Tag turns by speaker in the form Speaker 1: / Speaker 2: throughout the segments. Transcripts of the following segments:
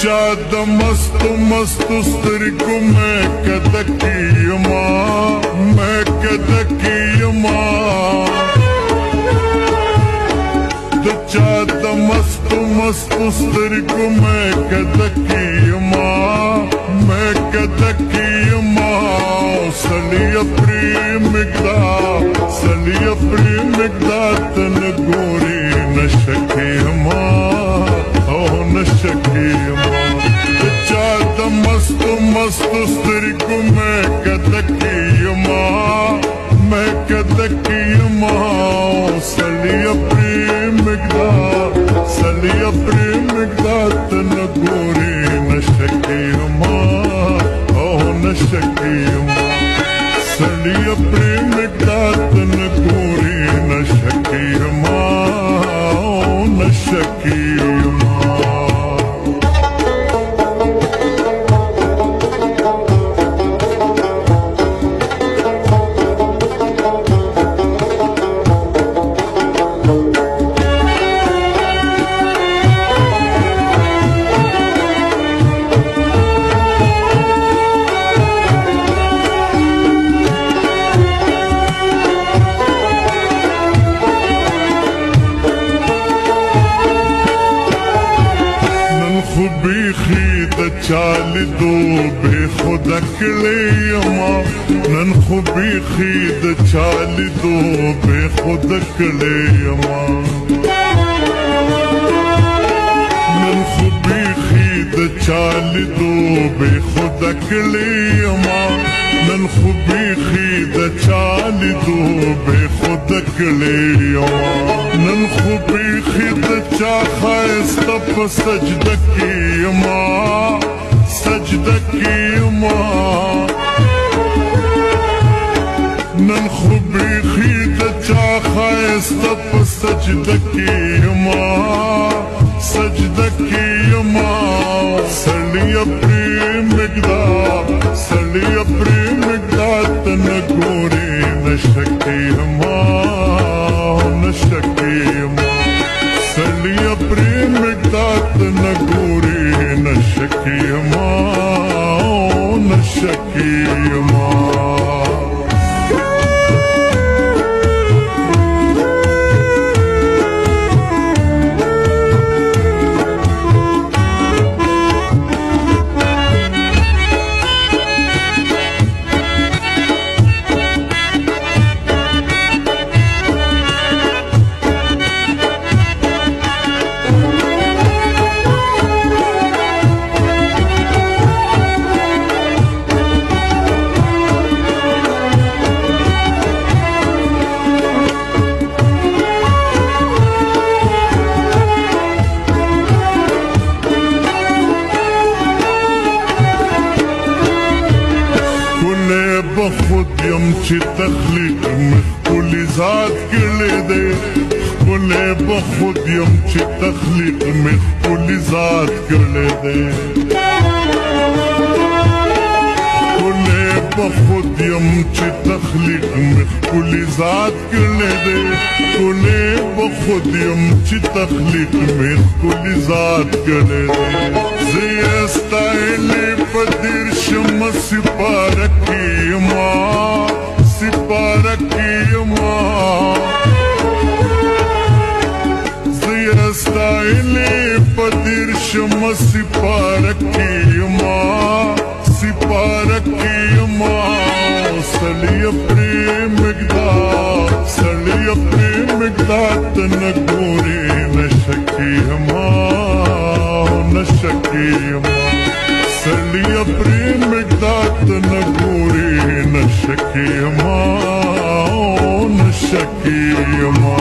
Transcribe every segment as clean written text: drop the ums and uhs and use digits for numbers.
Speaker 1: چا د مستو مستو سترګو مې کدکی یما مې کدکی یما د چا د مستو مستو سترګو مې کدکی یما مې کدکی یما سلی پری مقدار تن ګوري نشکی یما او نشکی یما چا د مستو مستو سترګو مې کدکی یما مې کدکی یما سلی پری مقدار تن ګوري نشکی یما او نشکی یما سلی پری مقدار تن ګوري نشکی یما او نشکی یما بیخی د چالی دو بے خود اکلی یما نن خو بیخی د چالی دو بے خود اکلی یما نن خو بیخی د چالی دو بے خود اکلی یما نن خو بیخی د چالی دو بے خود اکلی یما نن خو بیخی د چا خایسته په سجده کې یما سجده کې یما نن خو بیخی د چا خایسته په سجده کې یما سجده کې یما سړی پرې مقدار تن ګوري نشکی یما نشکی یما سلی پری مقدار تن ګوري نشکی یما نشکی یما خود یم چې تخلیق مې ښکلي ذات کړی دی ښکلی به خود یم چې تخلیق مې ښکلي ذات کړی دی ښکلی به خود یم چې تخلیق مې ښکلي ذات کړی دی ښکلی به خود یم چې تخلیق مې ښکلي ذات کړی دی زه یې ستایلی په دېرشمه سپاره کې یما سپاره کې یما زه یې ستایلی په دېرشمه سپاره کې یما سپاره کې یما سړی پرې مقدار تن ګوري نشکی یما نشکی یما سړی پرې مقدار تن ګوري نشکی یما نشکی یما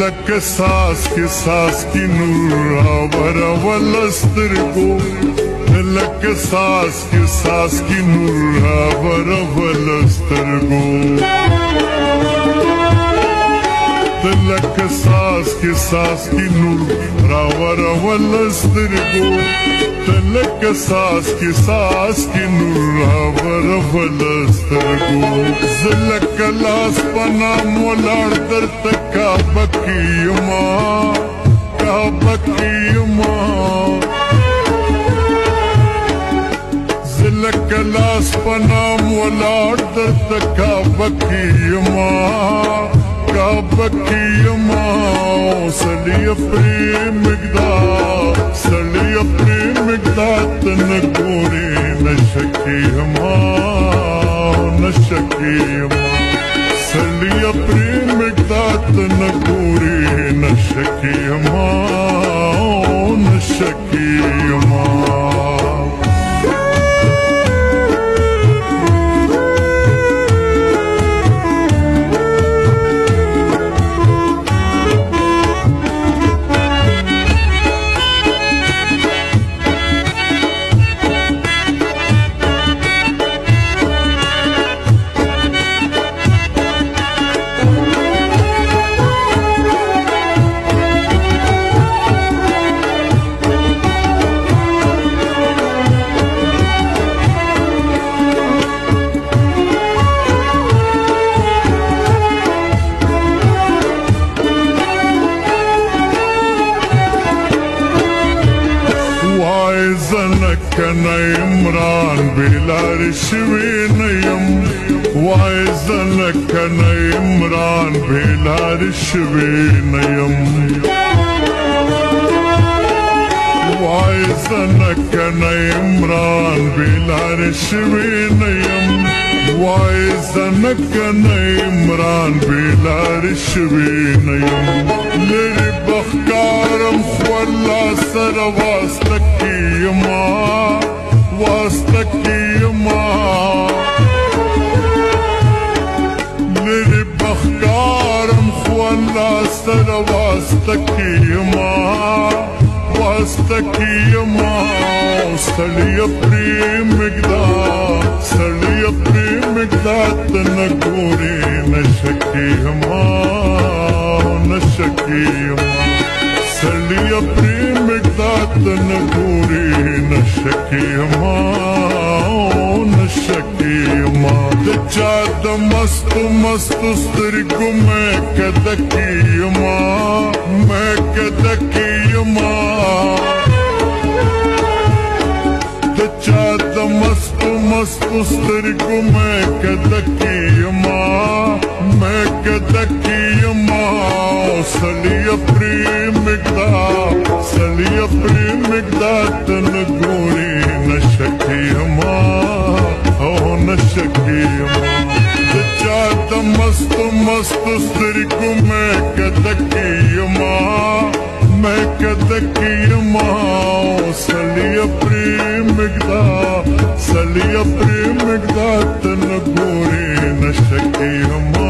Speaker 1: لك ساس کی نور راور سترګو لك ساس کی نور راور سترګو لك ساس کی نور راور سترګو لك ساس کی نور راور سترګو زلک لاس پنام ولار درته کعبه کیما زلک لاس پنام ولار درته کعبه کیما سړی پرې مقدار تن ګورې نشکیما سړی پرې مقدار تن ګورې نشکیما زنکن عمران بلار شوی نیم وای زنکن عمران بلار شوی نیم وای زنکن عمران بلار شوی نیم وای زنکن عمران بلار شوی نیم لری بخکارم خوالا سر واسطکیما لری بخکارم خوالا سر واسطکیما سړی پرې مقدار تن ګورې نشکیما سړی پرې مقدار تن ګورې نشکیما د چا د مستو سترګو مې کده کیما د چا د مستو سترګو مې کده کیما سړی پرې مقدار تن ګورې نشکیما د چا د مستو سترګو مې کده کیما سړی پرې مقدار تن ګورې نشکیما